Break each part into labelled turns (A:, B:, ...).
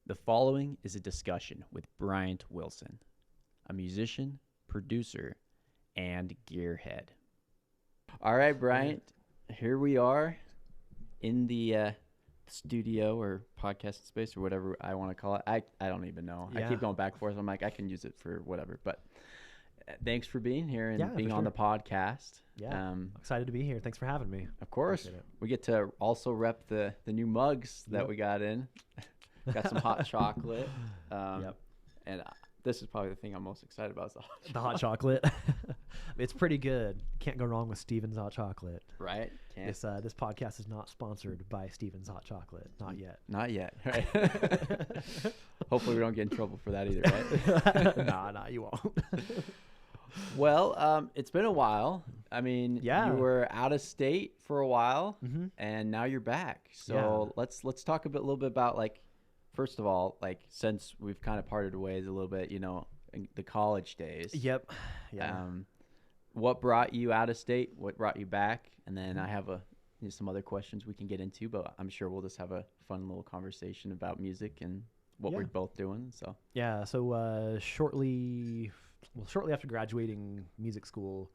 A: The following is a discussion with Bryant Wilson, a musician, producer, and gearhead. All right, Bryant, here we are in the studio or podcast space or whatever I want to call it. I don't even know. I keep going back and forth. I'm like, I can use it for whatever. But thanks for being here and being on the podcast.
B: Yeah, excited to be here. Thanks for having me.
A: Of course. We get to also rep the new mugs that we got in. Got some hot chocolate. And this is probably the thing I'm most excited about. Is
B: the hot chocolate. It's pretty good. Can't go wrong with Steven's hot chocolate.
A: Right? Can't.
B: This podcast is not sponsored by Steven's hot chocolate. Not yet.
A: Not yet. Right? Hopefully we don't get in trouble for that either, right?
B: Nah, you won't.
A: Well, it's been a while. I mean, you were out of state for a while, and now you're back. So let's talk a little bit about, like, first of all, like, since we've kind of parted ways a little bit, you know, in the college days.
B: Yep. Yeah.
A: What brought you out of state? What brought you back? And then I have some other questions we can get into, but I'm sure we'll just have a fun little conversation about music and what we're both doing. So
B: shortly after graduating music school,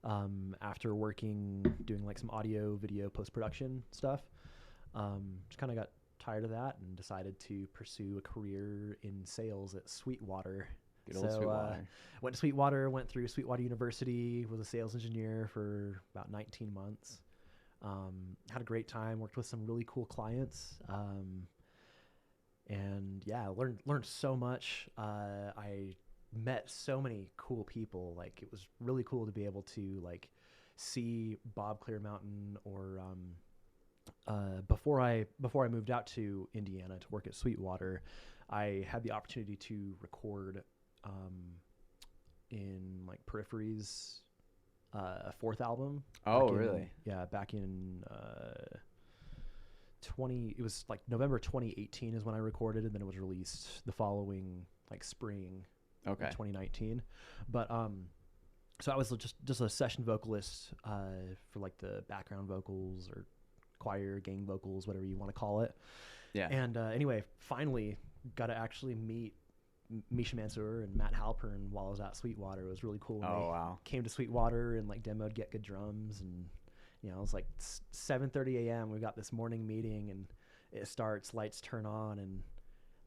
B: after doing like some audio, video, post-production stuff, just kind of got tired of that and decided to pursue a career in sales at Sweetwater.
A: Good old Sweetwater.
B: Went to Sweetwater, went through Sweetwater University, was a sales engineer for about 19 months. Had a great time, worked with some really cool clients. And learned so much. I met so many cool people. Like, it was really cool to be able to, like, see Bob Clearmountain or, before I moved out to Indiana to work at Sweetwater, I had the opportunity to record, in like Periphery's, fourth album.
A: Really?
B: Yeah. Back in, it was like November 2018 is when I recorded, and then it was released the following, like, spring.
A: Okay.
B: 2019. But so I was just a session vocalist for, like, the background vocals or choir, gang vocals, whatever you want to call it.
A: Yeah.
B: And anyway, finally got to actually meet Misha Mansour and Matt Halpern while I was at Sweetwater. It was really cool.
A: Wow.
B: Came to Sweetwater and, like, demoed Get Good Drums, and it was like 7:30 a.m. We got this morning meeting, and it starts, lights turn on, and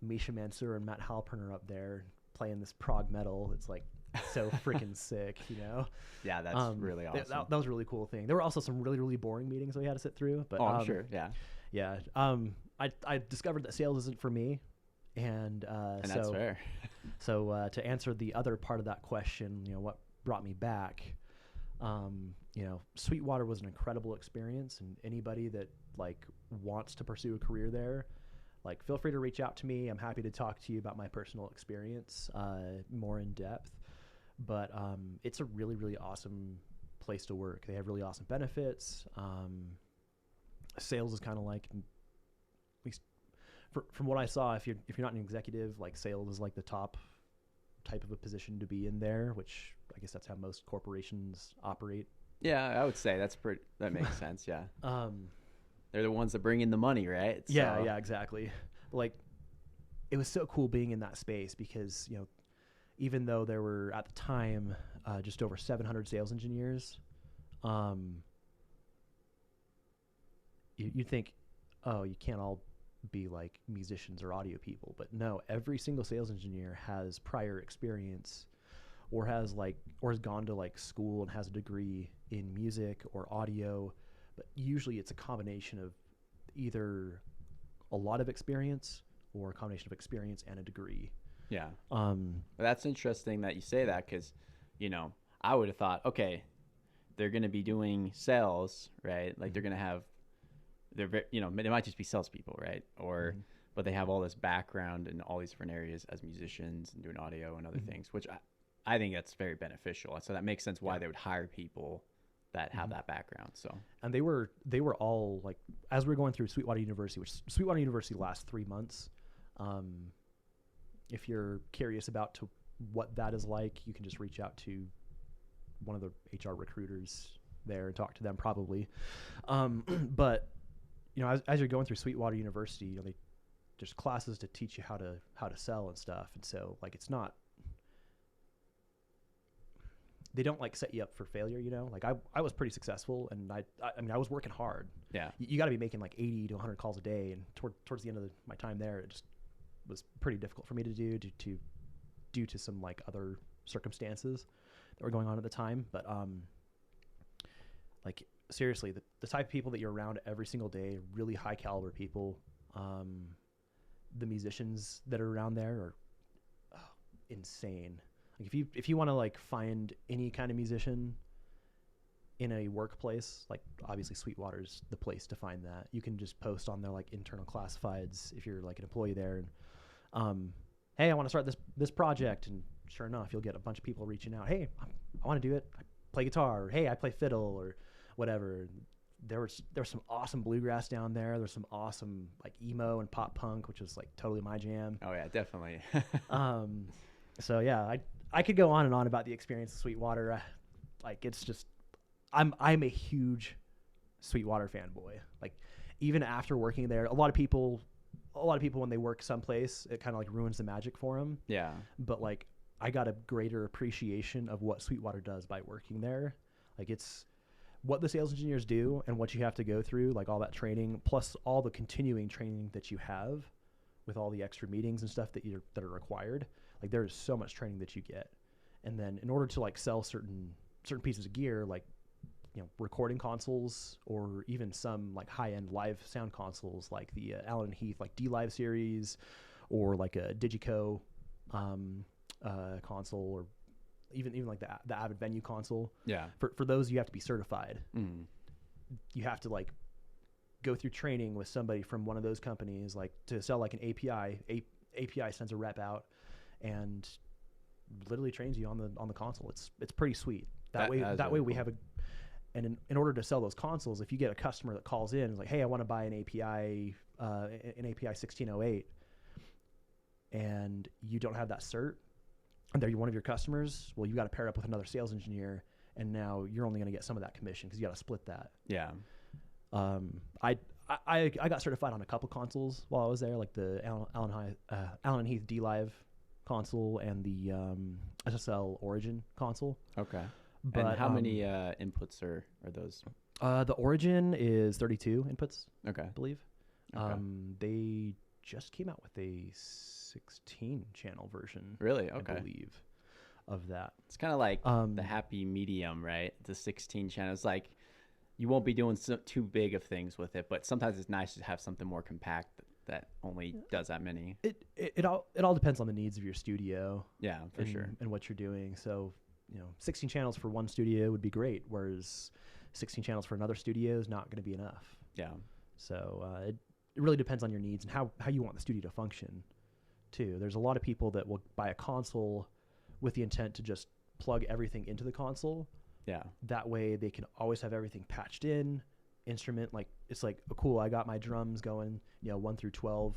B: Misha Mansour and Matt Halpern are up there playing this prog metal. It's like so freaking sick, you know?
A: Yeah, that's really awesome.
B: That was a really cool thing. There were also some really, really boring meetings that we had to sit through. But
A: I'm sure, yeah.
B: Yeah. I discovered that sales isn't for me. And
A: that's fair.
B: So to answer the other part of that question, what brought me back, Sweetwater was an incredible experience, and anybody that, like, wants to pursue a career there, like, feel free to reach out to me. I'm happy to talk to you about my personal experience more in depth. But it's a really, really awesome place to work. They have really awesome benefits. Sales is kind of like, at least from what I saw, if you're not an executive, like, sales is like the top type of a position to be in there, which I guess that's how most corporations operate.
A: Yeah, I would say that makes sense. Yeah. They're the ones that bring in the money, right? So.
B: Yeah, exactly. Like, it was so cool being in that space because, even though there were at the time just over 700 sales engineers, you'd think, oh, you can't all be like musicians or audio people, but no, every single sales engineer has prior experience or has gone to, like, school and has a degree in music or audio. But usually it's a combination of either a lot of experience or a combination of experience and a degree.
A: Yeah. That's interesting that you say that because, I would have thought, okay, they're going to be doing sales, right? Like, they're going to have, they might just be salespeople, right? Or, but they have all this background in all these different areas as musicians and doing audio and other things, which I think that's very beneficial. So that makes sense why they would hire people that have that background. So, and
B: they were all, like, as we're going through Sweetwater University, which Sweetwater University lasts 3 months. If you're curious about what that is like, you can just reach out to one of the HR recruiters there and talk to them probably. But as you're going through Sweetwater University, there's classes to teach you how to sell and stuff. And so like, it's not, they don't like set you up for failure, you know. Like I was pretty successful, and I mean I was working hard.
A: Yeah.
B: You got to be making like 80 to 100 calls a day, and towards the end of my time there, it just was pretty difficult for me to do due to some like other circumstances that were going on at the time. But like seriously, the type of people that you're around every single day, really high caliber people. The musicians that are around there are insane. Like if you want to like find any kind of musician in a workplace, like obviously Sweetwater's the place to find that. You can just post on their like internal classifieds if you're like an employee there, and hey, I want to start this project, and sure enough, you'll get a bunch of people reaching out. Hey, I want to do it. I play guitar, or hey, I play fiddle, or whatever. There was some awesome bluegrass down there. There's some awesome like emo and pop punk, which is like totally my jam.
A: Oh yeah, definitely.
B: So yeah, I could go on and on about the experience of Sweetwater. Like it's just, I'm a huge Sweetwater fanboy. Like even after working there, a lot of people when they work someplace, it kind of like ruins the magic for them.
A: Yeah.
B: But like I got a greater appreciation of what Sweetwater does by working there. Like it's what the sales engineers do and what you have to go through, like all that training, plus all the continuing training that you have with all the extra meetings and stuff that are required. Like there's so much training that you get. And then in order to like sell certain pieces of gear, like, you know, recording consoles, or even some like high-end live sound consoles like the Allen & Heath like D-Live series, or like a Digico console, or even like the Avid Venue console. Yeah. For those, you have to be certified. Mm. You have to like go through training with somebody from one of those companies, like to sell like an API. API sends a rep out and literally trains you on the console. It's pretty sweet. That way
A: really
B: we
A: cool.
B: have in order to sell those consoles, if you get a customer that calls in and is like, hey, I want to buy an API 1608, and you don't have that cert, and they're one of your customers, well, you got to pair up with another sales engineer, and now you're only going to get some of that commission because you got to split that.
A: Yeah.
B: I got certified on a couple consoles while I was there, like the Allen & Heath D-Live console and the SSL Origin console.
A: Okay. But and how many inputs are those?
B: The Origin is 32 inputs.
A: Okay.
B: I believe. Okay. They just came out with a 16 channel version.
A: Really? Okay.
B: I believe of that.
A: It's kind of like the happy medium, right? The 16 channels. Like you won't be doing too big of things with it, but sometimes it's nice to have something more compact that only does that many.
B: It all depends on the needs of your studio.
A: Yeah, for sure.
B: And what you're doing. So, you know, 16 channels for one studio would be great, whereas 16 channels for another studio is not going to be enough.
A: Yeah.
B: So it really depends on your needs and how you want the studio to function, too. There's a lot of people that will buy a console with the intent to just plug everything into the console.
A: Yeah. That
B: way they can always have everything patched in. Instrument, like it's like, oh, cool, I got my drums going, 1 through 12,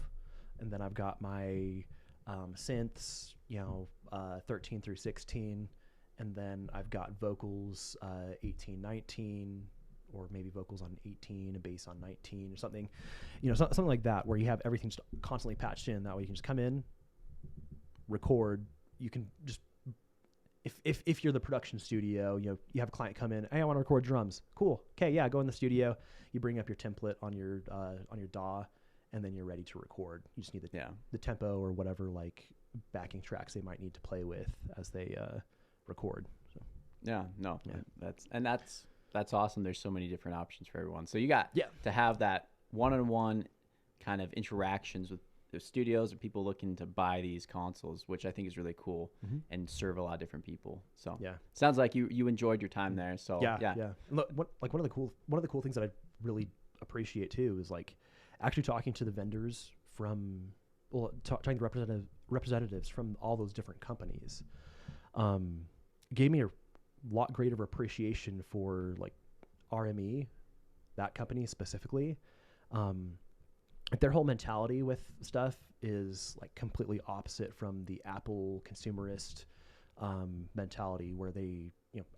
B: and then I've got my synths, 13 through 16. And then I've got vocals 18, 19, or maybe vocals on 18, a bass on 19 or something, something like that, where you have everything just constantly patched in. That way you can just come in, record. You can just, if you're the production studio, you have a client come in, hey, I want to record drums. Cool. Okay, yeah, go in the studio. You bring up your template on your DAW, and then you're ready to record. You just need the tempo or whatever like backing tracks they might need to play with as they record. So
A: that's awesome. There's so many different options for everyone. So you got to have that one-on-one kind of interactions with the studios or people looking to buy these consoles, which I think is really cool and serve a lot of different people. So sounds like you enjoyed your time there. So yeah.
B: Look, one of the cool things that I really appreciate too is like actually talking to the vendors from talking to representatives from all those different companies. Gave me a lot greater appreciation for like RME, that company specifically. Their whole mentality with stuff is like completely opposite from the Apple consumerist mentality, where they,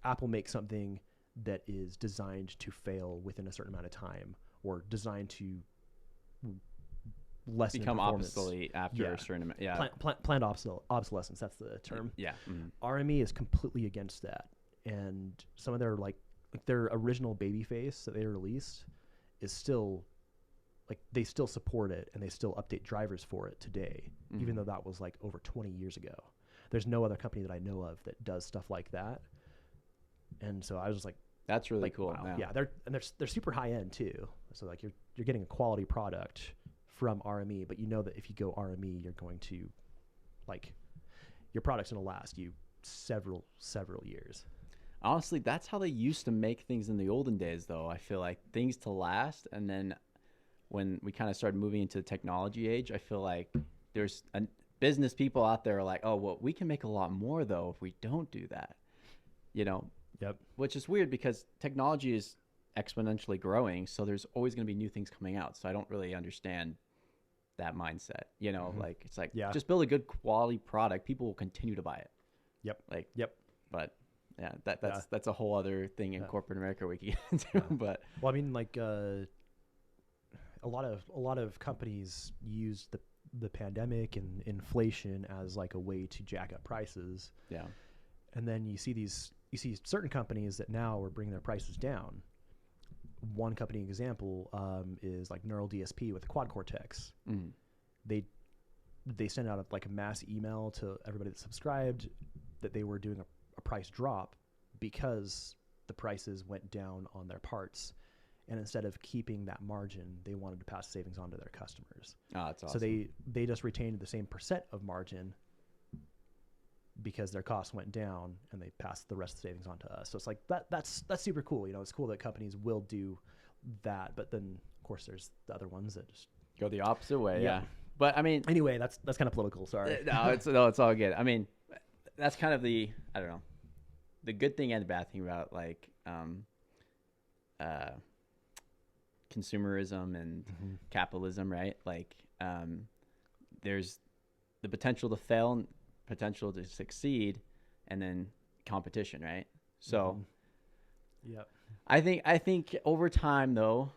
B: Apple makes something that is designed to fail within a certain amount of time, or designed to lessen
A: become
B: performance.
A: obsolete after
B: Yeah.
A: a certain amount. Yeah.
B: Planned obsolescence. That's the term.
A: Yeah. Mhm.
B: RME is completely against that, and some of their like their original Babyface that they released is still like they still support it and they still update drivers for it today, even though that was like over 20 years ago. There's no other company that I know of that does stuff like that, and so I was just like,
A: That's really
B: like,
A: cool.
B: wow. Yeah, they're super high end too. So like you're getting a quality product from RME, but you know that if you go RME, you're going to like your product's going to last you several years.
A: Honestly, that's how they used to make things in the olden days, though. I feel like things to last, and then when we kind of started moving into the technology age, I feel like there's business people out there are like, oh, well, we can make a lot more though if we don't do that, you know.
B: Yep.
A: Which is weird because technology is exponentially growing, so there's always going to be new things coming out. So I don't really understand that mindset, you know. Like it's like just build a good quality product, people will continue to buy it.
B: Yep.
A: Like
B: yep.
A: But yeah, that's a whole other thing in corporate America we can get into. But
B: well, I mean, like a lot of companies use the pandemic and inflation as like a way to jack up prices.
A: Yeah.
B: And then you see certain companies that now are bringing their prices down. One company example is like Neural DSP with the Quad Cortex. They sent out like a mass email to everybody that subscribed that they were doing a price drop because the prices went down on their parts, and instead of keeping that margin, they wanted to pass savings on to their customers.
A: Oh, that's awesome.
B: So they just retained the same percent of margin because their costs went down, and they passed the rest of the savings on to us. So it's like that's super cool. You know, it's cool that companies will do that, but then of course there's the other ones that just
A: go the opposite way. Yeah. But I mean,
B: anyway, that's kind of political. Sorry.
A: No, it's all good. I mean, that's kind of the the good thing and the bad thing about like consumerism and capitalism, right? Like there's the potential to fail and potential to succeed, and then competition, right? So
B: yep.
A: I think over time though,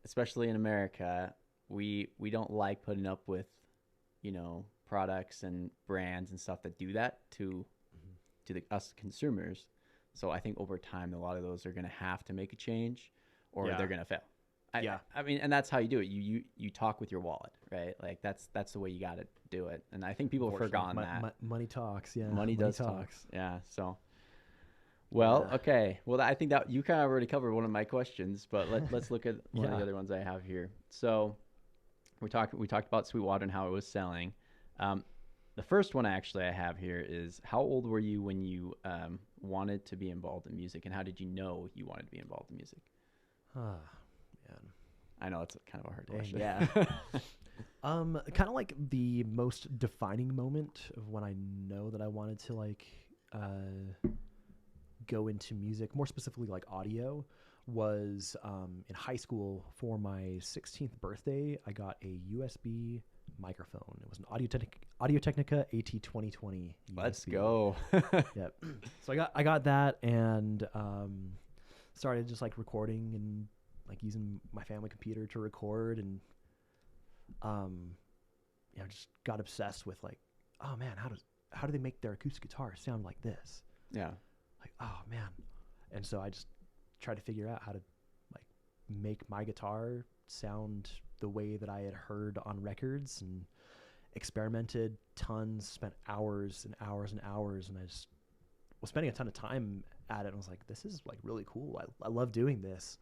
A: especially in America, we don't like putting up with, you know, products and brands and stuff that do that to us consumers. So I think over time a lot of those are going to have to make a change, or they're going to fail. I mean, and that's how you do it. You talk with your wallet, right? Like that's the way you got to do it. And I think people have forgotten that.
B: Money talks. Yeah.
A: Money does talk. Yeah. So, well, okay. Well, I think that you kind of already covered one of my questions, but let's look at one of the other ones I have here. So we talked about Sweetwater and how it was selling. The first one I have here is, how old were you when you wanted to be involved in music, and how did you know you wanted to be involved in music?
B: Man.
A: I know it's kind of a hard question.
B: Yeah. Kind of like the most defining moment of when I know that I wanted to like go into music, more specifically like audio, was in high school. For my 16th birthday, I got a USB microphone. It was an Audio-Technica AT2020 USB.
A: Let's go.
B: Yep. So I got that, and started just like recording and like using my family computer to record, and just got obsessed with like, oh man, how do they make their acoustic guitar sound like this?
A: Yeah.
B: Like, oh man. And so I just tried to figure out how to like make my guitar sound the way that I had heard on records, and experimented tons, spent hours and hours and hours, and I just was spending a ton of time at it, and was like, this is like really cool. I love doing this.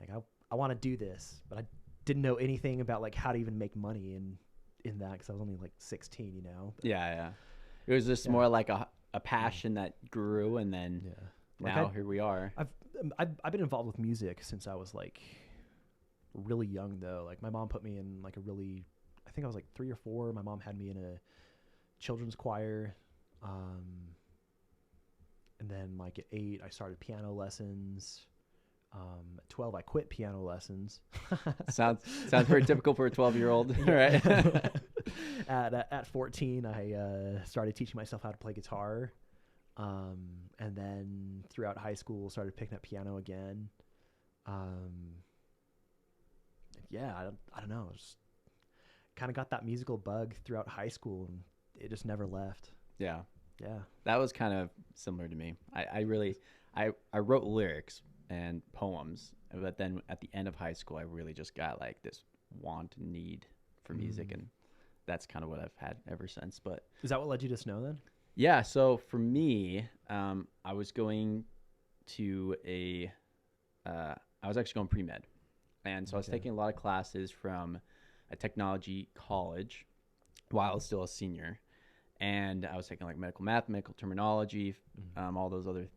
B: Like I want to do this, but I didn't know anything about like how to even make money in that, because I was only like 16, you know.
A: But yeah. It was just more like a passion that grew, and then now here we are.
B: I've been involved with music since I was like really young though. Like my mom put me in like I think I was like 3 or 4. My mom had me in a children's choir. And then like at 8 I started piano lessons. At 12 I quit piano lessons.
A: sounds very typical for a 12-year-old, right?
B: At 14 I started teaching myself how to play guitar. And then throughout high school started picking up piano again. I don't know. kind of got that musical bug throughout high school, and it just never left.
A: Yeah.
B: Yeah.
A: That was kind of similar to me. I wrote lyrics and poems, but then at the end of high school, I really just got like this want and need for music, and that's kind of what I've had ever since. But
B: Is that what led you to Snow then?
A: yeah, so for me, I was going to I was actually going pre-med, and so I was taking a lot of classes from a technology college while I was still a senior. And I was taking like medical math, medical terminology, all those other,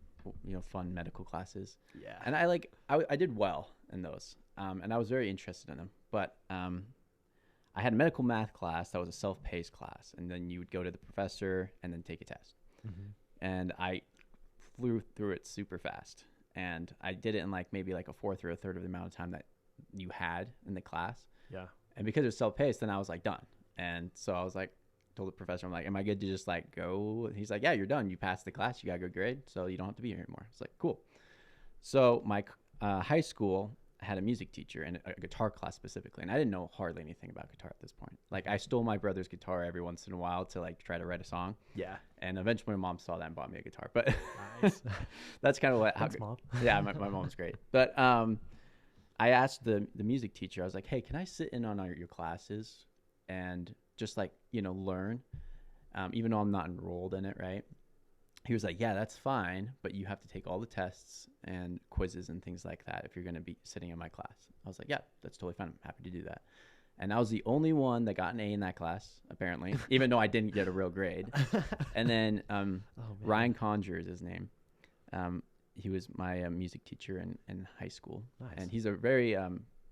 A: fun medical classes.
B: Yeah.
A: And I did well in those, and I was very interested in them. But I had a medical math class that was a self-paced class, and then you would go to the professor and then take a test. And I flew through it super fast, and I did it in like maybe like a fourth or a third of the amount of time that you had in the class.
B: Yeah.
A: And because it was self-paced, then I was like done. And so I was like, told the professor, I'm like, am I good to just like go? He's like, yeah, you're done. You passed the class. You got a good grade, so you don't have to be here anymore. It's like, cool. So my high school had a music teacher and a guitar class specifically, and I didn't know hardly anything about guitar at this point. Like, I stole my brother's guitar every once in a while to like try to write a song.
B: Yeah.
A: And eventually my mom saw that and bought me a guitar. But
B: Nice.
A: that's kind of what.
B: Thanks, Mom.
A: Yeah, my mom's great. But I asked the music teacher, I was like, hey, can I sit in on your classes and just like, learn, even though I'm not enrolled in it, right? He was like, yeah, that's fine, but you have to take all the tests and quizzes and things like that if you're going to be sitting in my class. I was like, yeah, that's totally fine. I'm happy to do that. And I was the only one that got an A in that class, apparently, even though I didn't get a real grade. And then Ryan Conger is his name. He was my music teacher in high school.
B: Nice.
A: And he's a very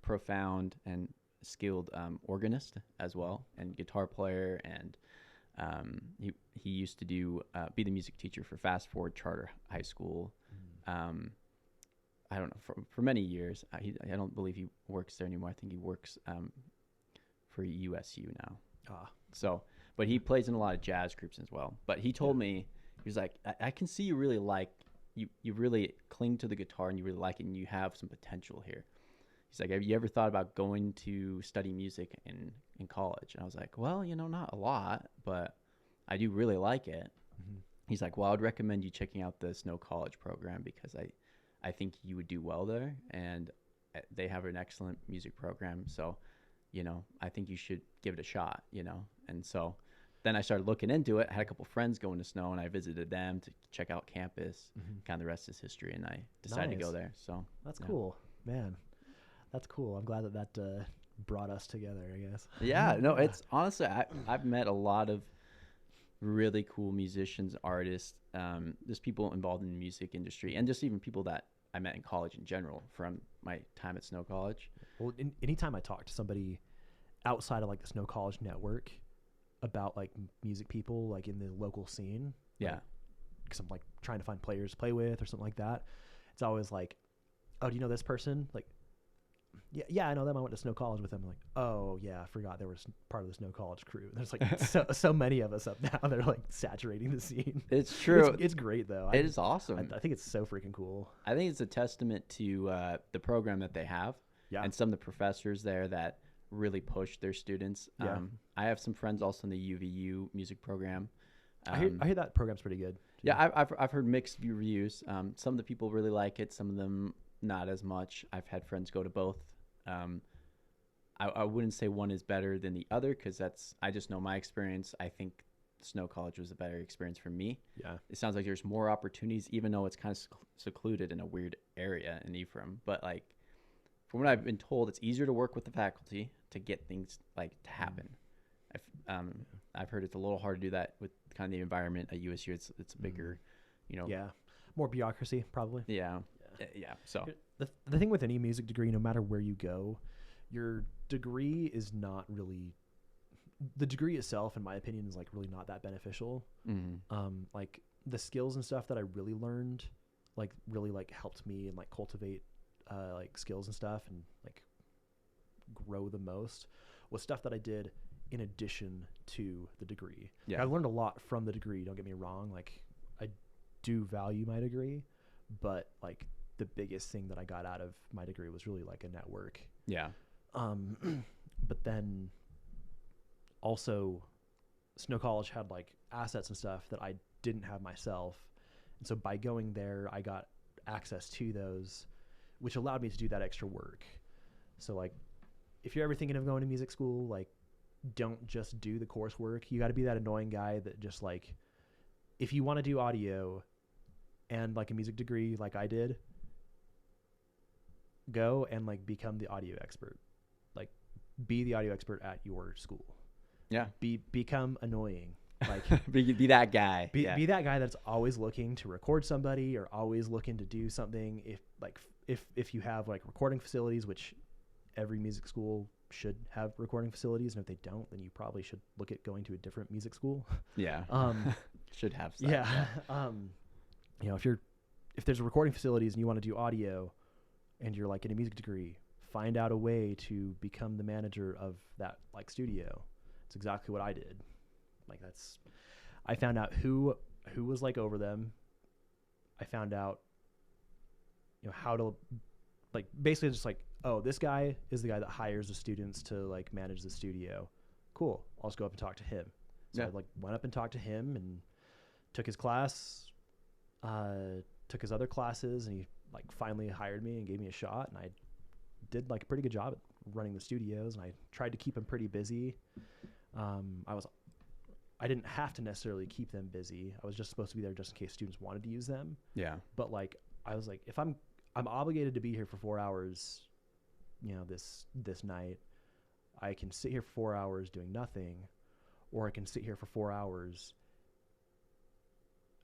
A: profound and skilled organist as well, and guitar player, and he used to be the music teacher for Fast Forward Charter High School. I don't know, for many years. I don't believe he works there anymore. I think he works for USU now. So, but he plays in a lot of jazz groups as well. But he told me, he was like, I can see you really like you really cling to the guitar and you really like it and you have some potential here. He's like, have you ever thought about going to study music in college? And I was like, well, not a lot, but I do really like it. He's like, well, I would recommend you checking out the Snow College program because I think you would do well there, and they have an excellent music program. So, I think you should give it a shot, And so then I started looking into it. I had a couple friends going to Snow, and I visited them to check out campus. Kind of the rest is history, and I decided to go there. So
B: that's cool, man. That's cool. I'm glad that brought us together, I guess.
A: Yeah, no, it's honestly, I've met a lot of really cool musicians, artists, just people involved in the music industry, and just even people that I met in college in general from my time at Snow College.
B: Well, anytime I talk to somebody outside of like the Snow College network about like music people like in the local scene,
A: yeah,
B: because I'm like trying to find players to play with or something like that, it's always like, oh, do you know this person? Like, yeah, I know them. I went to Snow College with them. I'm like, oh yeah, I forgot there was part of the Snow College crew. There's like so many of us up now. They're like saturating the scene.
A: It's true.
B: It's great though.
A: It is awesome.
B: I think it's so freaking cool.
A: I think it's a testament to the program that they have, and some of the professors there that really push their students.
B: Yeah.
A: I have some friends also in the UVU music program.
B: I hear that program's pretty good.
A: Yeah, I've heard mixed reviews. Some of the people really like it. Some of them not as much. I've had friends go to both. I wouldn't say one is better than the other because I just know my experience. I think Snow College was a better experience for me. Yeah, it sounds like there's more opportunities, even though it's kind of secluded in a weird area in Ephraim. But like, from what I've been told, it's easier to work with the faculty to get things like to happen. I've heard it's a little hard to do that with kind of the environment at USU. It's a bigger,
B: Yeah, more bureaucracy probably.
A: Yeah. So
B: the thing with any music degree, no matter where you go, your degree is not really, the degree itself, in my opinion, is like really not that beneficial. Like the skills and stuff that I really learned, like really like helped me and like cultivate like skills and stuff and like grow the most was stuff that I did in addition to the degree. Yeah, I learned a lot from the degree. Don't get me wrong. Like I do value my degree, but like the biggest thing that I got out of my degree was really like a network. Yeah. But then also Snow College had like assets and stuff that I didn't have myself. And so by going there, I got access to those, which allowed me to do that extra work. So like, if you're ever thinking of going to music school, like, don't just do the coursework. You got to be that annoying guy that just like, if you want to do audio and like a music degree like I did, go and like become the audio expert. Like, be the audio expert at your school.
A: Yeah.
B: Become annoying. Like
A: be that guy.
B: Be that guy that's always looking to record somebody or always looking to do something. If you have like recording facilities, which every music school should have recording facilities, and if they don't, then you probably should look at going to a different music school.
A: Yeah. Should have some.
B: Yeah. You know, if there's recording facilities and you want to do audio and you're like in a music degree, find out a way to become the manager of that like studio. It's exactly what I did. Like I found out who was like over them. I found out, you know, how to like basically just like, oh, this guy is the guy that hires the students to like manage the studio. Cool. I'll just go up and talk to him. So I like went up and talked to him and took his class, took his other classes, and he like finally hired me and gave me a shot. And I did like a pretty good job at running the studios, and I tried to keep him pretty busy. I didn't have to necessarily keep them busy. I was just supposed to be there just in case students wanted to use them. Yeah. But like, I was like, if I'm obligated to be here for 4 hours, you know, this night, I can sit here for 4 hours doing nothing, or I can sit here for 4 hours.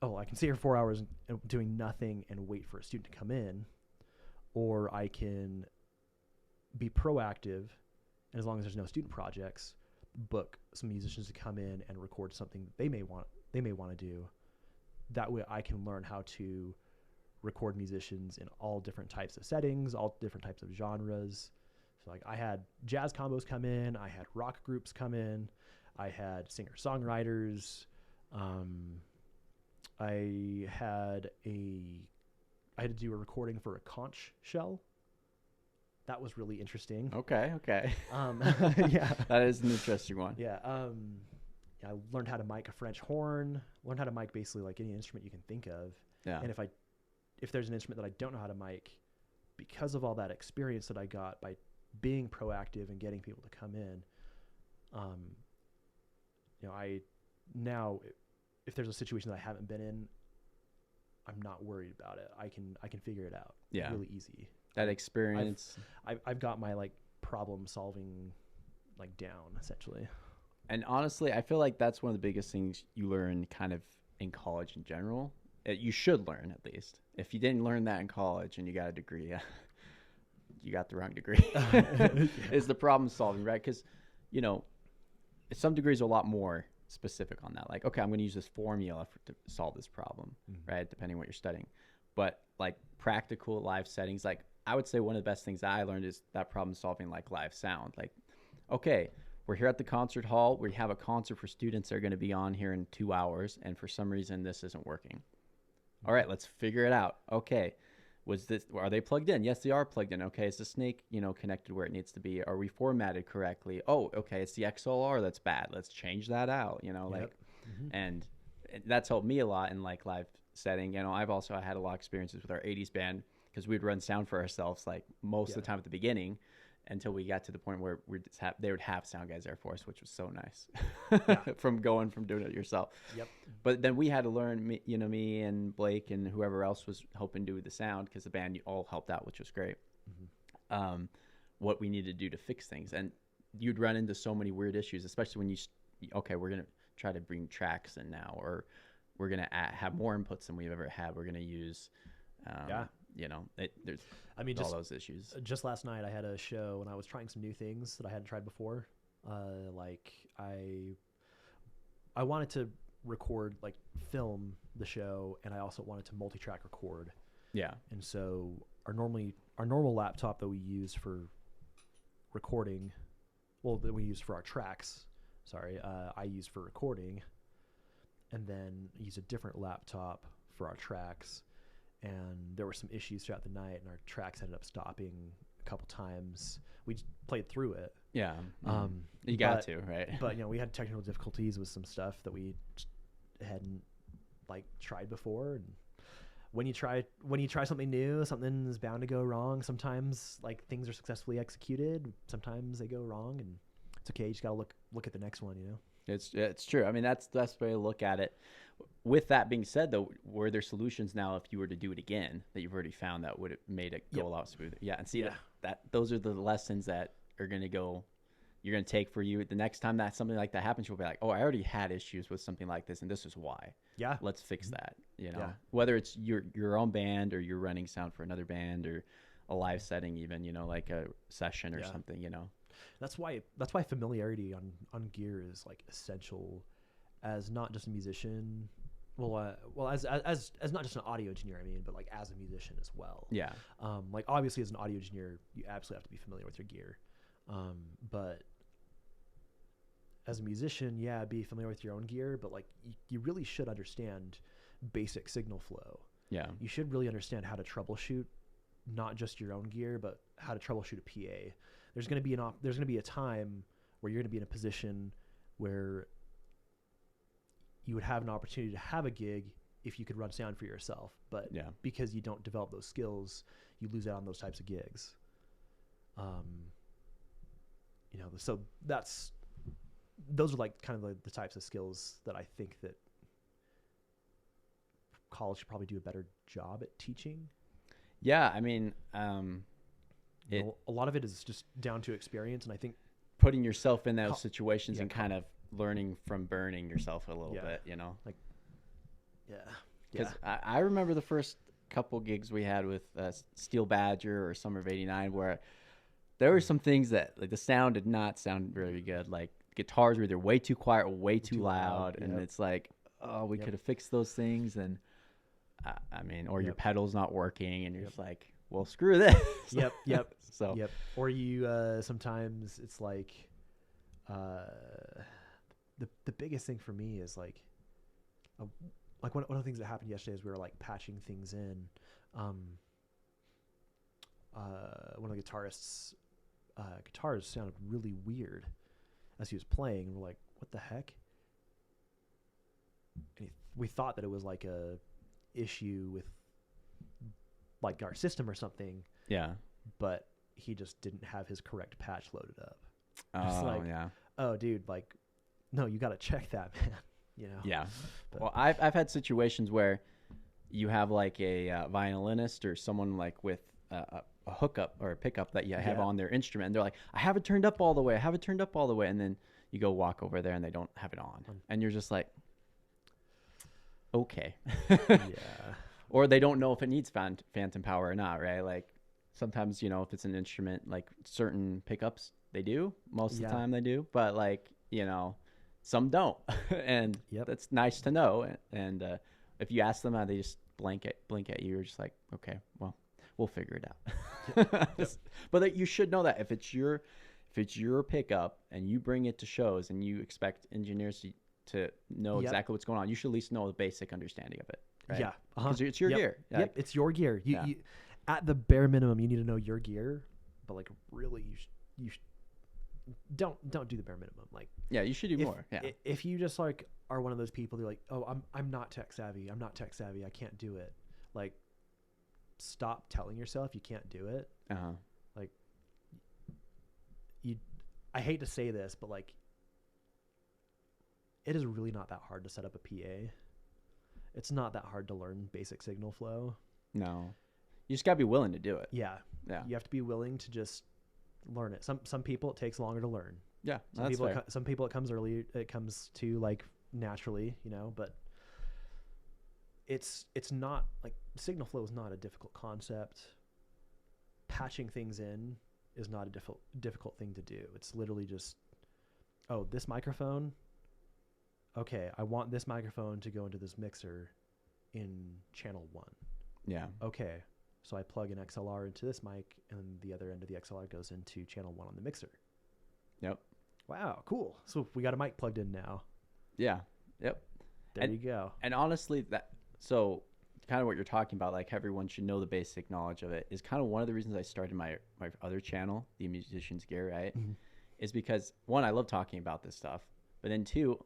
B: Oh, I can sit here for 4 hours doing nothing and wait for a student to come in, or I can be proactive, and as long as there's no student projects, book some musicians to come in and record something that they may want to do. That way I can learn how to record musicians in all different types of settings, all different types of genres. So like I had jazz combos come in, I had rock groups come in, I had singer-songwriters, I had to do a recording for a conch shell. That was really interesting. Okay.
A: Yeah. That is an interesting one.
B: Yeah. I learned how to mic a French horn, learned how to mic basically like any instrument you can think of. Yeah. And if there's an instrument that I don't know how to mic, because of all that experience that I got by being proactive and getting people to come in, you know, if there's a situation that I haven't been in, I'm not worried about it. I can figure it out. Yeah. Really easy.
A: That experience.
B: I've got my like problem solving like down essentially.
A: And honestly, I feel like that's one of the biggest things you learn kind of in college in general. You should learn at least. If you didn't learn that in college and you got a degree, you got the wrong degree. Is the problem solving, right? Because, you know, some degrees are a lot more specific on that. Like, okay, I'm going to use this formula to solve this problem, right? Depending on what you're studying. But like practical live settings, like I would say one of the best things that I learned is that problem solving, like live sound. Like, okay, we're here at the concert hall. We have a concert for students that are going to be on here in 2 hours. And for some reason, this isn't working. All right, let's figure it out. Okay, are they plugged in? Yes, they are plugged in. Okay, is the snake, you know, connected where it needs to be? Are we formatted correctly? Oh, okay, it's the XLR that's bad. Let's change that out, you know, like, and that's helped me a lot in like live setting. You know, I've also had a lot of experiences with our 80s band because we'd run sound for ourselves like most of the time at the beginning until we got to the point where they would have sound guys there for us, which was so nice from doing it yourself. Yep. But then we had to learn, me and Blake and whoever else was helping do the sound, because the band all helped out, which was great. What we needed to do to fix things. And you'd run into so many weird issues, especially when we're going to try to bring tracks in now, or we're going to have more inputs than we've ever had. We're going to use, there's all those issues.
B: Just last night I had a show and I was trying some new things that I hadn't tried before. Like I wanted to record, like film the show, and I also wanted to multi-track record. Yeah. And so our normal laptop that we use for recording, that we use for our tracks, I use for recording, and then use a different laptop for our tracks. And there were some issues throughout the night, and our tracks ended up stopping a couple times. We just played through it,
A: Yeah. You
B: But
A: got to, right?
B: but we had technical difficulties with some stuff that we just hadn't like tried before. And when you try something new, something's bound to go wrong. Sometimes like things are successfully executed, sometimes they go wrong, and it's okay. You just gotta look at the next one.
A: It's true. I mean, that's the best way to look at it. With that being said, though, were there solutions now if you were to do it again that you've already found that would have made it go a lot smoother? Yeah, and see that those are the lessons that are going to go. You're going to take for you the next time that something like that happens. You'll be like, oh, I already had issues with something like this, and this is why.
B: Yeah,
A: let's fix that. Whether it's your own band or you're running sound for another band or a live setting, even like a session or something.
B: That's why familiarity on gear is like essential, as not just a musician. Well, as not just an audio engineer, I mean, but like as a musician as well.
A: Yeah.
B: Like obviously as an audio engineer, you absolutely have to be familiar with your gear. But as a musician, be familiar with your own gear, but like you really should understand basic signal flow.
A: Yeah.
B: You should really understand how to troubleshoot not just your own gear, but how to troubleshoot a PA. There's going to be a time where you're going to be in a position where you would have an opportunity to have a gig if you could run sound for yourself, but because you don't develop those skills, you lose out on those types of gigs. So those are like kind of the types of skills that I think that college should probably do a better job at teaching.
A: Yeah, I mean,
B: a lot of it is just down to experience, and I think
A: putting yourself in those situations and kind of learning from burning yourself a little bit,
B: like,
A: because I remember the first couple gigs we had with Steel Badger or Summer of '89 where there were some things that like the sound did not sound very good. Like guitars were either way too quiet or way too loud, and it's like, oh, we could have fixed those things, and I mean, or your pedal's not working, and you're just like, well, screw this.
B: So or you sometimes it's like the biggest thing for me is like one of the things that happened yesterday is we were like patching things in. One of the guitarists' guitars sounded really weird as he was playing, and we're like, what the heck? And we thought that it was like a issue with like our system or something.
A: Yeah.
B: But he just didn't have his correct patch loaded up.
A: Oh,
B: like, oh, dude, like, no, you got to check that, man.
A: Yeah. But, well, I've had situations where you have like a violinist or someone like with a hookup or a pickup that you have on their instrument, and they're like, I have it turned up all the way. And then you go walk over there and they don't have it on. And you're just like, okay. Or they don't know if it needs phantom power or not, right? Like sometimes, if it's an instrument, like certain pickups, they do. Most of the time they do. But like, some don't. And that's nice to know. And if you ask them, they just blink at you. You're just like, okay, well, we'll figure it out. But you should know that if it's your pickup and you bring it to shows and you expect engineers to know exactly what's going on, you should at least know the basic understanding of it. Right?
B: Yeah,
A: because it's your gear.
B: Yep, it's your gear. You at the bare minimum, you need to know your gear, but like really, you don't do the bare minimum. Like
A: you should do more. Yeah,
B: if you just like are one of those people who are like, oh, I'm not tech savvy. I can't do it. Like, stop telling yourself you can't do it. Like, I hate to say this, but like, it is really not that hard to set up a PA. It's not that hard to learn basic signal flow. No.
A: You just got to be willing to do it.
B: Yeah. You have to be willing to just learn it. Some people it takes longer to learn.
A: Yeah.
B: Some people it comes early. It comes to like naturally, but it's not like signal flow is not a difficult concept. Patching things in is not a difficult thing to do. It's literally just, oh, this microphone. Okay, I want this microphone to go into this mixer in channel 1.
A: Yeah.
B: Okay, so I plug an XLR into this mic, and the other end of the XLR goes into channel 1 on the mixer.
A: Yep.
B: Wow, cool. So we got a mic plugged in now.
A: Yeah. Yep.
B: There you go.
A: And honestly, so kind of what you're talking about, like everyone should know the basic knowledge of it, is kind of one of the reasons I started my other channel, The Musician's Gear, right? Mm-hmm. is because one, I love talking about this stuff, but then two,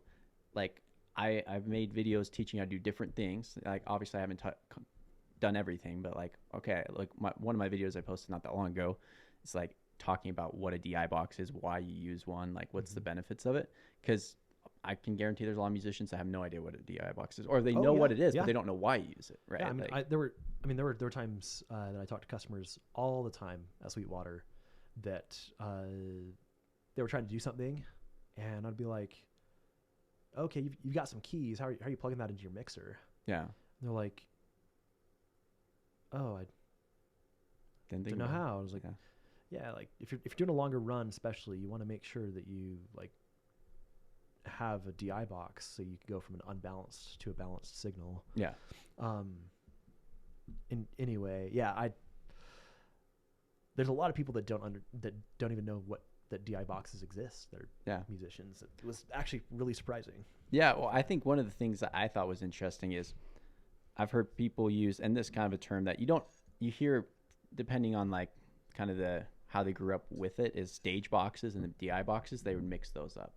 A: like I've made videos teaching how to do different things. Like obviously I haven't done everything, but like, okay, like one of my videos I posted not that long ago, it's like talking about what a DI box is, why you use one, like what's the benefits of it. Because I can guarantee there's a lot of musicians that have no idea what a DI box is, or they know what it is, but they don't know why you use it, right?
B: Yeah, I mean,
A: like,
B: there were times that I talked to customers all the time at Sweetwater that they were trying to do something, and I'd be like, okay, you've got some keys. How are you plugging that into your mixer?
A: Yeah.
B: And they're like, oh, I
A: didn't
B: know how. I was like, yeah, like if you're doing a longer run, especially, you want to make sure that you like have a DI box so you can go from an unbalanced to a balanced signal.
A: Yeah.
B: Anyway, yeah, there's a lot of people that don't even know that DI boxes exist. They're musicians. It was actually really surprising. Yeah,
A: well, I think one of the things that I thought was interesting is I've heard people use, and this kind of a term that you hear depending on like kind of how they grew up with it, is stage boxes and the DI boxes. They would mix those up.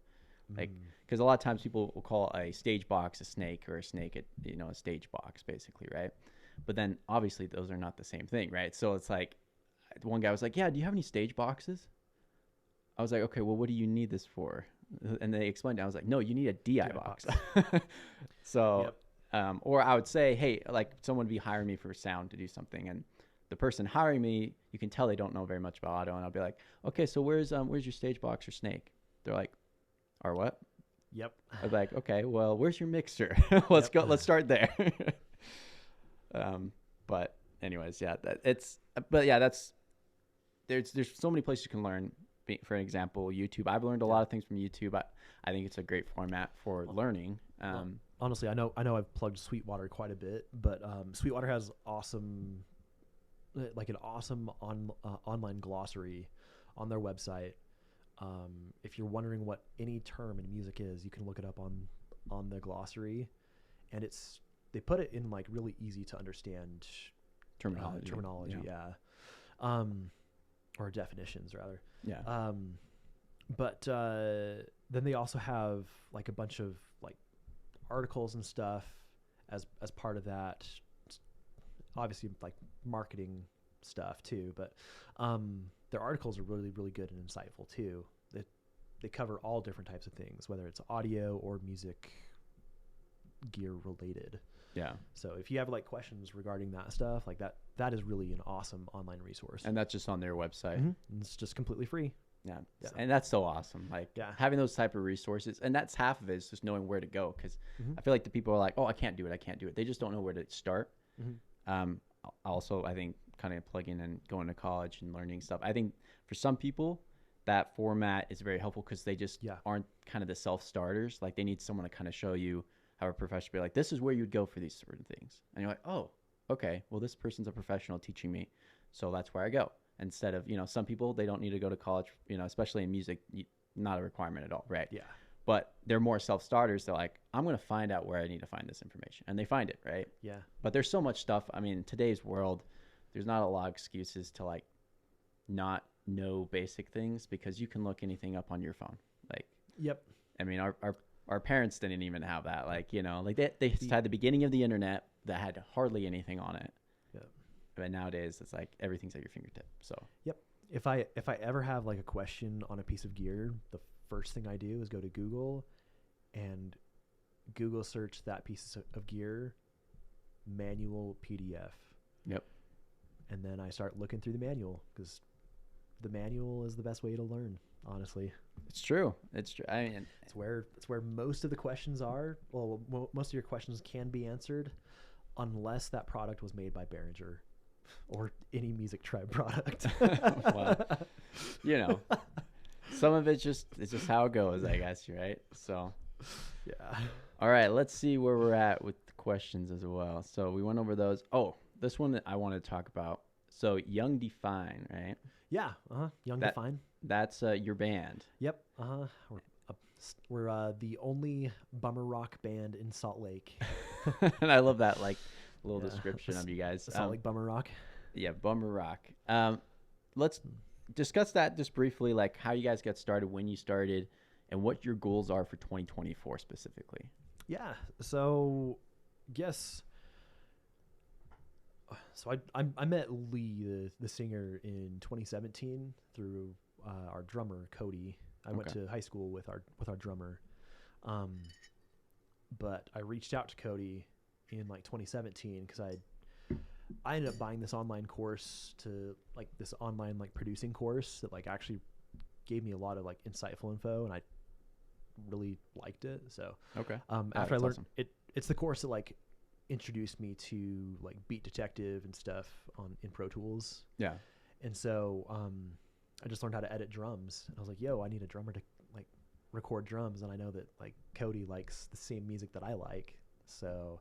A: Like, because a lot of times people will call a stage box a snake, or a snake a stage box, basically, right? But then obviously those are not the same thing, right? So it's like, one guy was like, yeah, do you have any stage boxes? I was like, okay, well, what do you need this for? And they explained it. I was like, no, you need a DI box. So, or I would say, hey, like someone would be hiring me for sound to do something, and the person hiring me, you can tell they don't know very much about audio, and I'll be like, okay, so where's your stage box or snake? They're like, or what?
B: Yep.
A: I was like, okay, well, where's your mixer? Let's let's start there. But anyways, there's so many places you can learn. For example, YouTube. I've learned a lot of things from YouTube. I think it's a great format for learning.
B: Honestly, I know I've plugged Sweetwater quite a bit, but Sweetwater has an awesome online glossary on their website. If you're wondering what any term in music is, you can look it up on the glossary, and they put it in like really easy to understand terminology. Or definitions rather. Yeah. But then they also have like a bunch of like articles and stuff as part of that. Obviously, like marketing stuff too, but their articles are really, really good and insightful too. They cover all different types of things, whether it's audio or music gear related. Yeah. So if you have like questions regarding that stuff, like that is really an awesome online resource.
A: And that's just on their website.
B: Mm-hmm. And it's just completely free.
A: Yeah. And that's so awesome. Like having those type of resources, and that's half of it, is just knowing where to go. Cause I feel like the people are like, oh, I can't do it. They just don't know where to start. Also, I think kind of plugging and going to college and learning stuff. I think for some people that format is very helpful because they just aren't kind of the self-starters. Like they need someone to kind of show you how a professional be like, this is where you'd go for these certain things. And you're like, oh, okay, well, this person's a professional teaching me, so that's where I go. Instead of, some people, they don't need to go to college, especially in music, not a requirement at all, right? Yeah. But they're more self-starters. They're like, I'm going to find out where I need to find this information. And they find it, right? Yeah. But there's so much stuff. I mean, in today's world, there's not a lot of excuses to, like, not know basic things because you can look anything up on your phone. Like, yep. I mean, our parents didn't even have that. Like, like they had the beginning of the internet that had hardly anything on it. Yeah. But nowadays, it's like everything's at your fingertip. So, yep. If I ever have like a question on a piece of gear, the first thing I do is go to Google and Google search that piece of gear, manual PDF. Yep. And then I start looking through the manual because the manual is the best way to learn, honestly. It's true. It's true. I mean, it's where most of the questions are. Well, most of your questions can be answered unless that product was made by Behringer or any Music Tribe product. Well, some of it's just how it goes, I guess, right? So, yeah. All right, let's see where we're at with the questions as well. So we went over those. Oh, this one that I wanted to talk about. So Young Define, right? Yeah. Young Define. That's your band. Yep. We're the only bummer rock band in Salt Lake. And I love that little description of you guys. Salt Lake bummer rock. Yeah, bummer rock. discuss that just briefly, like how you guys got started, when you started, and what your goals are for 2024 specifically.
B: Yeah. So, yes. So I met Lee, the singer, in 2017 through our drummer Cody. I went to high school with our drummer, but I reached out to Cody in like 2017 because I ended up buying this online course this online like producing course that like actually gave me a lot of like insightful info, and I really liked it. So after I learned
A: awesome.
B: it's the course that like introduced me to like Beat Detective and stuff in Pro Tools.
A: Yeah.
B: And so I just learned how to edit drums. And I was like, yo, I need a drummer to like record drums, and I know that like Cody likes the same music that I like. So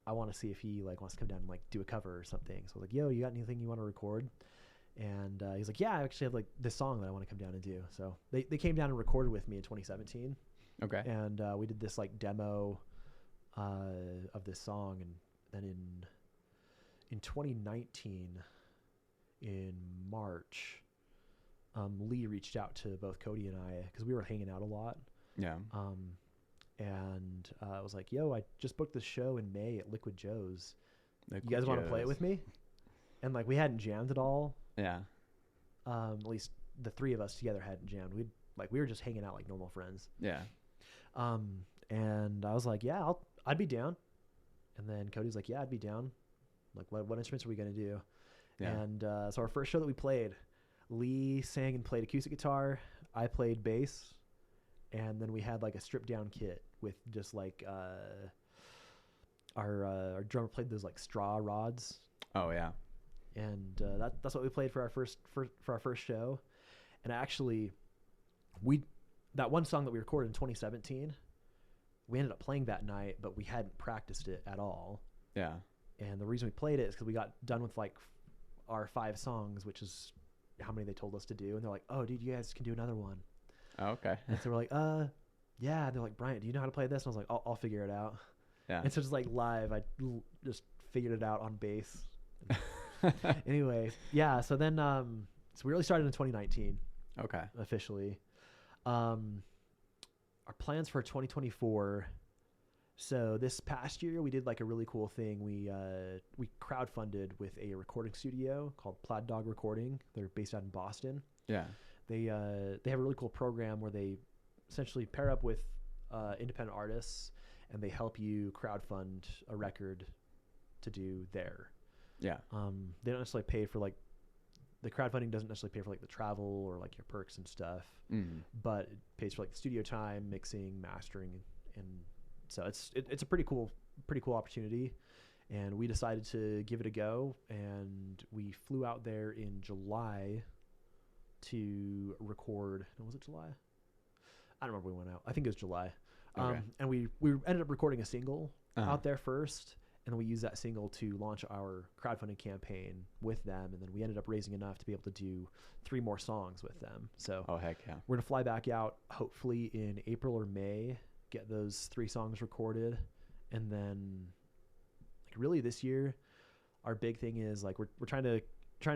B: I want to see if he like wants to come down and like do a cover or something. So I was like, yo, you got anything you want to record? And he's like, yeah, I actually have like this song that I want to come down and do. So they came down and recorded with me in 2017.
A: Okay.
B: And we did this like demo of this song, and then in 2019 in March, Lee reached out to both Cody and I because we were hanging out a lot.
A: Yeah.
B: And I was like, yo, I just booked this show in May at Liquid Joe's. You guys want to play it with me? And like we hadn't jammed at all.
A: Yeah.
B: At least the three of us together hadn't jammed. We were just hanging out like normal friends.
A: Yeah.
B: And I was like, yeah, I'd be down. And then Cody's like, yeah, I'd be down. Like, what instruments are we going to do? Yeah. And so our first show that we played, Lee sang and played acoustic guitar. I played bass. And then we had like a stripped down kit with just like our drummer played those like straw rods.
A: Oh yeah.
B: And that's what we played for our first show. And actually, that one song that we recorded in 2017, we ended up playing that night, but we hadn't practiced it at all.
A: Yeah.
B: And the reason we played it is because we got done with like our 5 songs, which is how many they told us to do. And they're like, oh, dude, you guys can do another one.
A: Oh, okay.
B: And so we're like, yeah. And they're like, Bryant, do you know how to play this? And I was like, I'll figure it out. Yeah. And so just like live, I just figured it out on bass. Anyway, yeah. So then, so we really started in 2019.
A: Okay.
B: Officially. Our plans for 2024. So this past year we did like a really cool thing. We crowdfunded with a recording studio called Plaid Dog Recording. They're based out in Boston.
A: Yeah.
B: They have a really cool program where they essentially pair up with independent artists, and they help you crowdfund a record to do there. Yeah. They don't necessarily pay for like the crowdfunding doesn't necessarily pay for like the travel or like your perks and stuff, but it pays for like the studio time, mixing, mastering, and so it's a pretty cool opportunity. And we decided to give it a go, and we flew out there in July to record. Was it July? I don't remember when we went out. I think it was July. Okay. And we ended up recording a single out there first, and then we used that single to launch our crowdfunding campaign with them, and then we ended up raising enough to be able to do 3 more songs with them. So
A: heck yeah.
B: We're going to fly back out hopefully in April or May, get those 3 songs recorded, and then like really this year our big thing is like we're trying to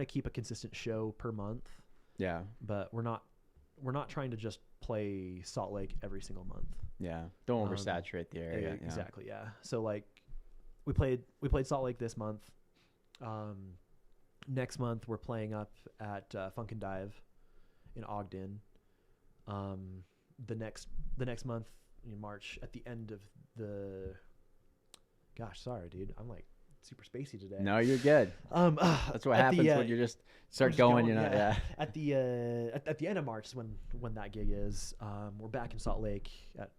B: keep a consistent show per month. Yeah. But we're not trying to just play Salt Lake every single month.
A: Yeah. Don't oversaturate the area.
B: Exactly. Yeah. So like we played Salt Lake this month. Next month we're playing up at Funk and Dive in Ogden. The next month in March at the end of the. Gosh, sorry, dude. I'm like super spacey today.
A: No, you're good. That's what happens when you just start going. You know, yeah.
B: At the end of March is when that gig is. We're back in Salt Lake at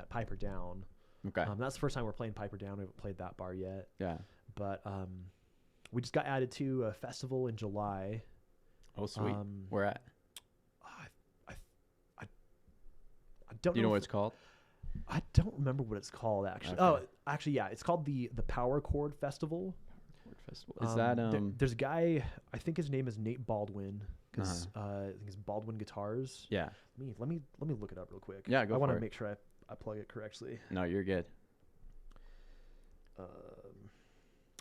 B: Piper Down. Okay. That's the first time we're playing Piper Down. We haven't played that bar yet. Yeah. But we just got added to a festival in July.
A: Oh, sweet. Where at?
B: I don't know.
A: You know what it's called?
B: I don't remember what it's called actually. Okay. Oh, actually, yeah, it's called the Power Chord Festival.
A: Is that
B: there's a guy, I think his name is Nate Baldwin, because I think it's Baldwin Guitars. Yeah. Let me look it up real quick.
A: Yeah, go.
B: I want to make sure I plug it correctly.
A: No, you're good.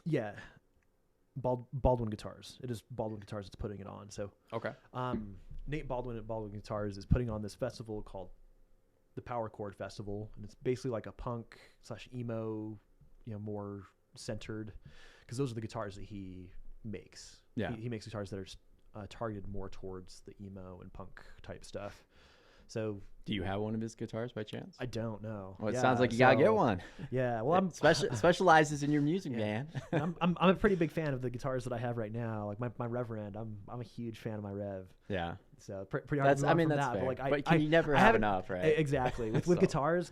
B: Yeah. Baldwin Guitars. It is Baldwin Guitars that's putting it on. So
A: Okay.
B: Nate Baldwin at Baldwin Guitars is putting on this festival called the Power Chord Festival, and it's basically like a punk / emo, more centered, because those are the guitars that he makes.
A: Yeah.
B: He makes guitars that are targeted more towards the emo and punk type stuff. So,
A: do you have one of his guitars by chance?
B: I don't know.
A: Well, it sounds like you gotta get one.
B: Yeah, well, I'm
A: specializes in your music, man.
B: I'm a pretty big fan of the guitars that I have right now. Like my Reverend, I'm a huge fan of my Rev.
A: Yeah.
B: So pretty hard to move on from that.
A: Fair.
B: But
A: But you never have enough, right?
B: Exactly. With guitars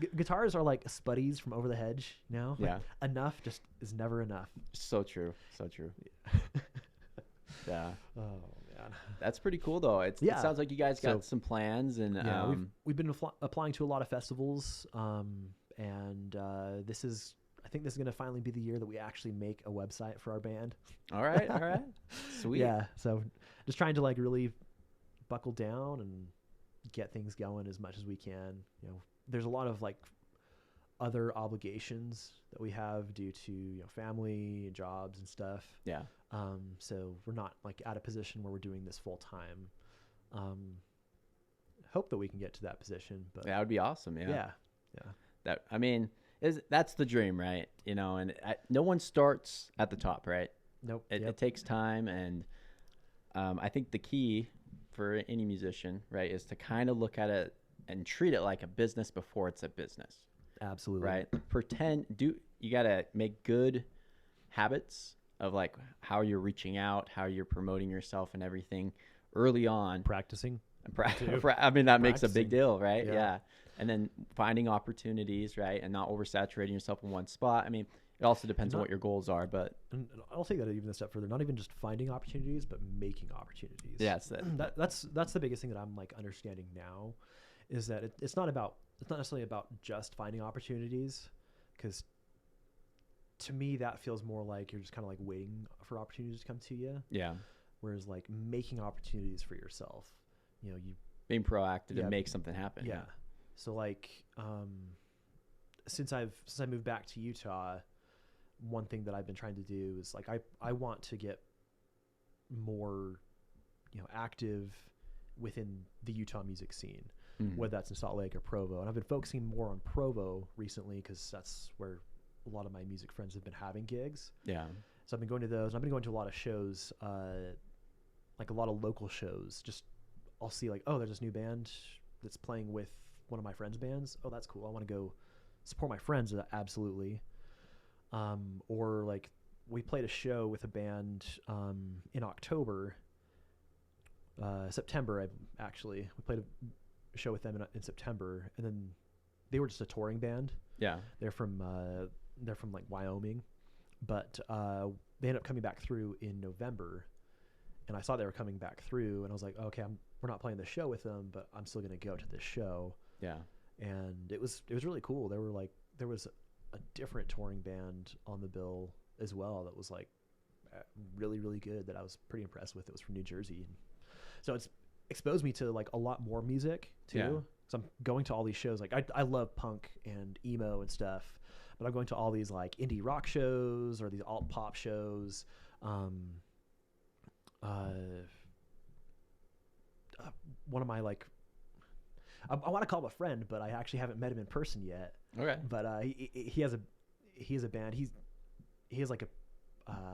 B: are like spuddies from over the hedge.
A: Yeah.
B: Enough just is never enough.
A: So true. So true. Yeah.
B: Oh man.
A: That's pretty cool though. It sounds like you guys got some plans, and
B: we've been applying to a lot of festivals, and I think this is going to finally be the year that we actually make a website for our band.
A: All right. Sweet.
B: Yeah. So just trying to like really buckle down and get things going as much as we can. There's a lot of like other obligations that we have due to family and jobs and stuff.
A: Yeah.
B: So we're not like at a position where we're doing this full time. Hope that we can get to that position, but
A: that would be awesome. Yeah. That's the dream, right? And no one starts at the top, right?
B: Nope.
A: It takes time, and I think the key for any musician, right, is to kind of look at it and treat it like a business before it's a business.
B: Absolutely.
A: Right. You got to make good habits of like how you're reaching out, how you're promoting yourself and everything early on.
B: Practicing.
A: That makes a big deal, right? Yeah. And then finding opportunities, right, and not oversaturating yourself in one spot. It also depends on what your goals are, but
B: I'll take that even a step further. Not even just finding opportunities, but making opportunities.
A: Yes,
B: that's the biggest thing that I'm like understanding now, is that it's not necessarily about just finding opportunities, because to me that feels more like you're just kind of like waiting for opportunities to come to you.
A: Yeah.
B: Whereas like making opportunities for yourself, you
A: being proactive to make something happen.
B: Yeah. So like, since I moved back to Utah, one thing that I've been trying to do is like I want to get more, active within the Utah music scene, whether that's in Salt Lake or Provo. And I've been focusing more on Provo recently because that's where a lot of my music friends have been having gigs.
A: Yeah.
B: So I've been going to those. And I've been going to a lot of shows, like a lot of local shows. Just I'll see like, oh, there's this new band that's playing with one of my friends' bands. Oh, that's cool. I want to go support my friends. Absolutely. Or like we played a show with a band in October, September. We played a show with them in September, and then they were just a touring band.
A: Yeah,
B: they're from like Wyoming, but they ended up coming back through in November, and I saw they were coming back through, and I was like, okay, we're not playing the show with them, but I'm still gonna go to this show.
A: Yeah,
B: and it was really cool. There was a different touring band on the bill as well that was like really, really good, that I was pretty impressed with. It was from New Jersey. So it's exposed me to like a lot more music too.
A: Yeah.
B: So I'm going to all these shows. Like I love punk and emo and stuff, but I'm going to all these like indie rock shows or these alt pop shows. One of my like, I want to call him a friend, but I actually haven't met him in person yet.
A: Okay.
B: But he has a band. He has like a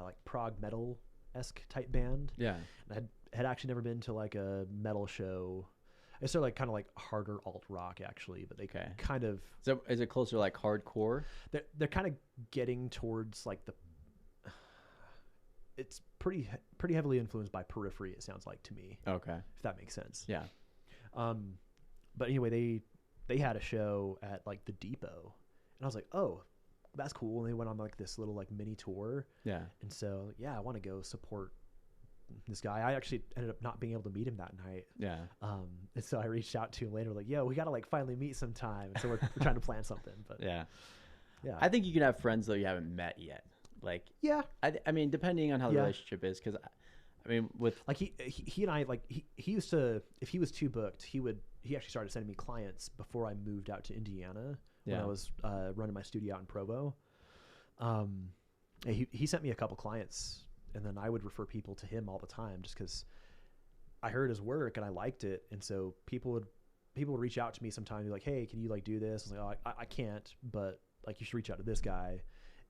B: like prog metal-esque type band.
A: Yeah.
B: And I had actually never been to like a metal show. It's sort of like kind of like harder alt rock actually, but they kind of.
A: So is it closer to like hardcore?
B: They're kind of getting towards like the. It's pretty heavily influenced by Periphery. It sounds like to me.
A: Okay.
B: If that makes sense.
A: Yeah.
B: But anyway, they had a show at like the Depot, and I was like, oh, that's cool. And they went on like this little like mini tour.
A: Yeah.
B: And so I want to go support this guy. I actually ended up not being able to meet him that night.
A: Yeah.
B: And so I reached out to him later, like, yo, we got to like finally meet sometime. And so we're trying to plan something. But
A: yeah.
B: Yeah.
A: I think you can have friends though you haven't met yet. Like,
B: yeah.
A: I mean, depending on how the relationship is, because I mean, with
B: like he and I, like he used to, if he was too booked, he actually started sending me clients before I moved out to Indiana when I was running my studio out in Provo. He sent me a couple clients and then I would refer people to him all the time just because I heard his work and I liked it. And so people would reach out to me sometimes, be like, hey, can you like do this? I was like, oh, I can't, but like you should reach out to this guy,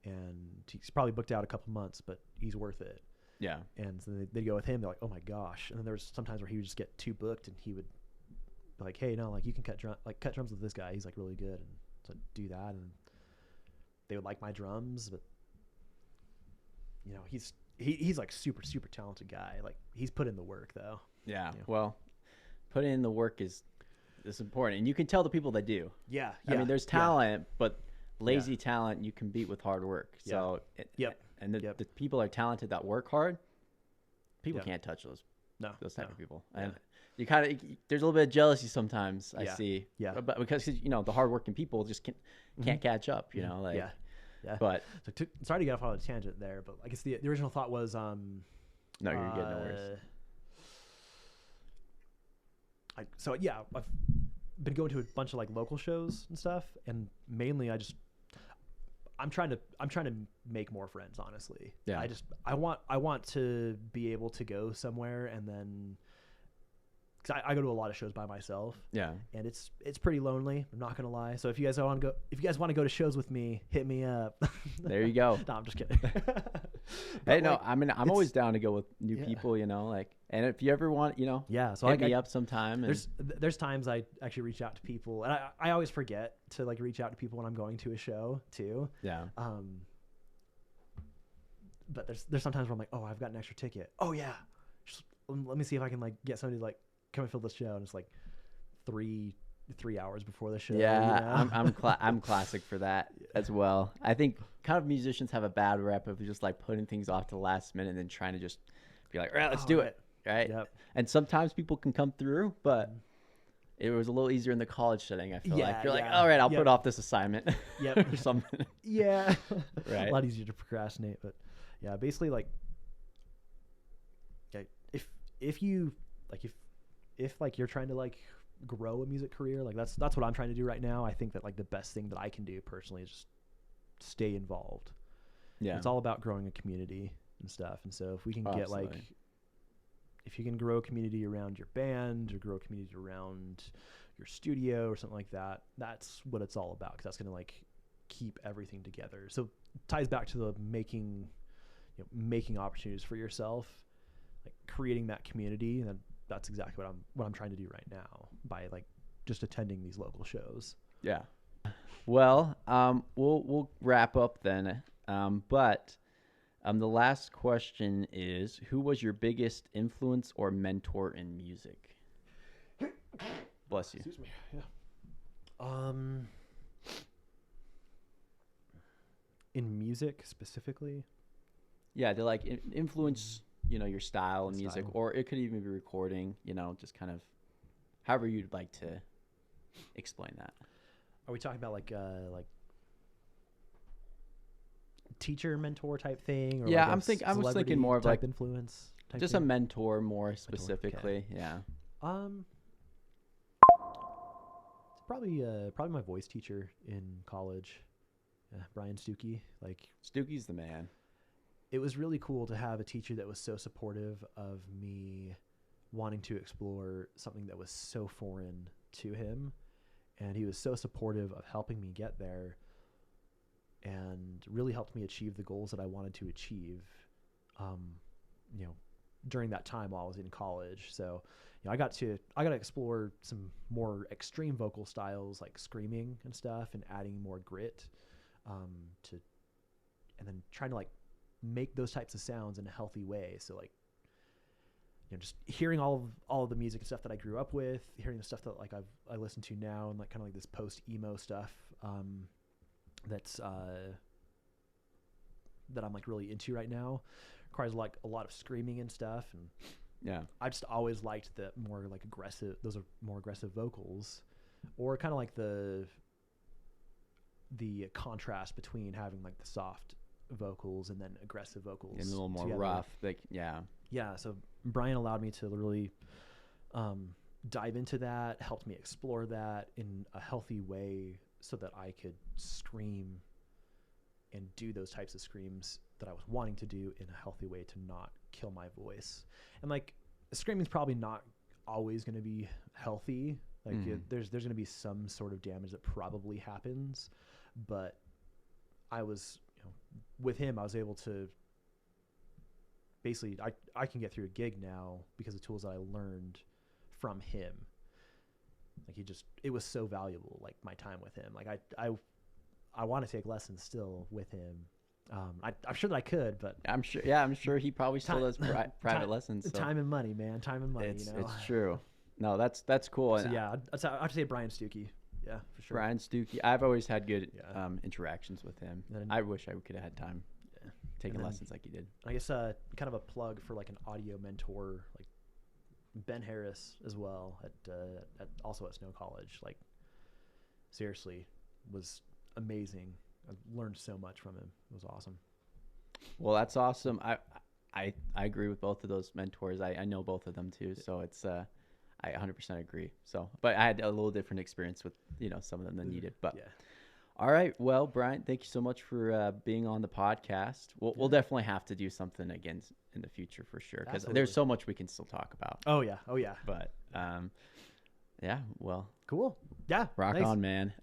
B: and he's probably booked out a couple months, but he's worth it.
A: Yeah.
B: And so they'd go with him. They're like, oh my gosh. And then there was sometimes where he would just get too booked, and he would be like, hey, no, like you can cut drums with this guy. He's like really good. And so I'd do that, and they would like my drums, but you know, he's like super, super talented guy. Like he's put in the work though.
A: Yeah.
B: You know?
A: Well, putting in the work is important, and you can tell the people that do.
B: Yeah.
A: I mean, there's talent, but lazy talent you can beat with hard work. So and the people are talented that work hard. People can't touch those type of people. And you kind of, there's a little bit of jealousy sometimes. I see. Yeah. But because you know the hardworking people just can't catch up. You know, like But
B: so sorry to get off on a tangent there, but I guess the original thought was
A: no, you're good. No worries.
B: I've been going to a bunch of like local shows and stuff, and mainly I'm trying to make more friends, honestly. Yeah. I want to be able to go somewhere, and then because I go to a lot of shows by myself. Yeah. And it's pretty lonely. I'm not gonna lie. So if you guys want to go to shows with me, hit me up.
A: There you go.
B: No, I'm just kidding.
A: Hey, no, I mean I'm always down to go with new people. You know, like, and if you ever want, you know, so hit me up sometime. And
B: there's times I actually reach out to people, and I always forget to like reach out to people when I'm going to a show too. Yeah. But there's sometimes where I'm like, oh, I've got an extra ticket. Oh yeah, let me see if I can like get somebody to like come and fill this show, and it's like 3 hours before the show.
A: Yeah, you know? I'm classic for that as well. I think kind of musicians have a bad rep of just like putting things off to the last minute and then trying to just be like, all right, let's do it. Right. Yep. And sometimes people can come through, but it was a little easier in the college setting. I feel like you're like, all right, I'll put off this assignment. Or something.
B: Yeah. Right. A lot easier to procrastinate, but yeah, basically like if you like if like you're trying to like grow a music career, like that's what I'm trying to do right now. I think that like the best thing that I can do personally is just stay involved. Yeah. It's all about growing a community and stuff. And so if we can get like, if you can grow a community around your band or grow a community around your studio or something like that, that's what it's all about. 'Cause that's going to like keep everything together. So it ties back to the making opportunities for yourself, like creating that community. And that's exactly what I'm trying to do right now by like just attending these local shows.
A: Yeah. Well, we'll wrap up then. But the last question is, who was your biggest influence or mentor in music? Bless you.
B: Excuse me. Yeah. In music specifically?
A: Yeah, to like influence, you know, your style and music, or it could even be recording, you know, just kind of however you'd like to explain that.
B: Are we talking about like teacher mentor type thing? Or
A: yeah, like I was thinking more of like
B: influence type
A: just
B: thing?
A: A mentor more specifically. Okay. Yeah.
B: It's probably my voice teacher in college, Brian Stuckey. Like
A: Stuckey's the man.
B: It was really cool to have a teacher that was so supportive of me wanting to explore something that was so foreign to him. And he was so supportive of helping me get there and really helped me achieve the goals that I wanted to achieve, you know, during that time while I was in college. So, you know, I got to explore some more extreme vocal styles like screaming and stuff and adding more grit, and then trying to like make those types of sounds in a healthy way. So like, you know, just hearing all of the music and stuff that I grew up with, hearing the stuff that like I listen to now, and like kind of like this post emo stuff, that's that I'm like really into right now, requires like a lot of screaming and stuff. And yeah, I just always liked the more like aggressive, those are more aggressive vocals, or kind of like the contrast between having like the soft vocals and then aggressive vocals
A: and a little more together. Rough, like
B: yeah. So Brian allowed me to really dive into that, helped me explore that in a healthy way so that I could scream and do those types of screams that I was wanting to do in a healthy way to not kill my voice. And like screaming's probably not always going to be healthy. Like there's going to be some sort of damage that probably happens, but I was, with him, I was able to basically, I can get through a gig now because of tools that I learned from him. Like it was so valuable, like my time with him. Like I want to take lessons still with him. I'm sure that I could, but
A: I'm sure he probably still does private lessons. So.
B: Time and money, man. Time and money.
A: It's true. No, that's cool.
B: So yeah, I'd say Brian Stuckey. Yeah, for sure.
A: Brian Stuckey. I've always had good interactions with him.
B: Then,
A: I wish I could have had time taking lessons like he did.
B: I guess kind of a plug for like an audio mentor, like Ben Harris as well at also at Snow College. Like seriously, was amazing. I learned so much from him. It was awesome.
A: Well, that's awesome. I agree with both of those mentors. I know both of them too. So it's I 100% agree. So, but I had a little different experience with, some of them than you did. But all right. Well, Bryant, thank you so much for being on the podcast. We'll definitely have to do something again in the future for sure, because there's so much we can still talk about.
B: Oh yeah.
A: But yeah, well,
B: cool. Yeah.
A: Rock
B: nice.
A: on, man.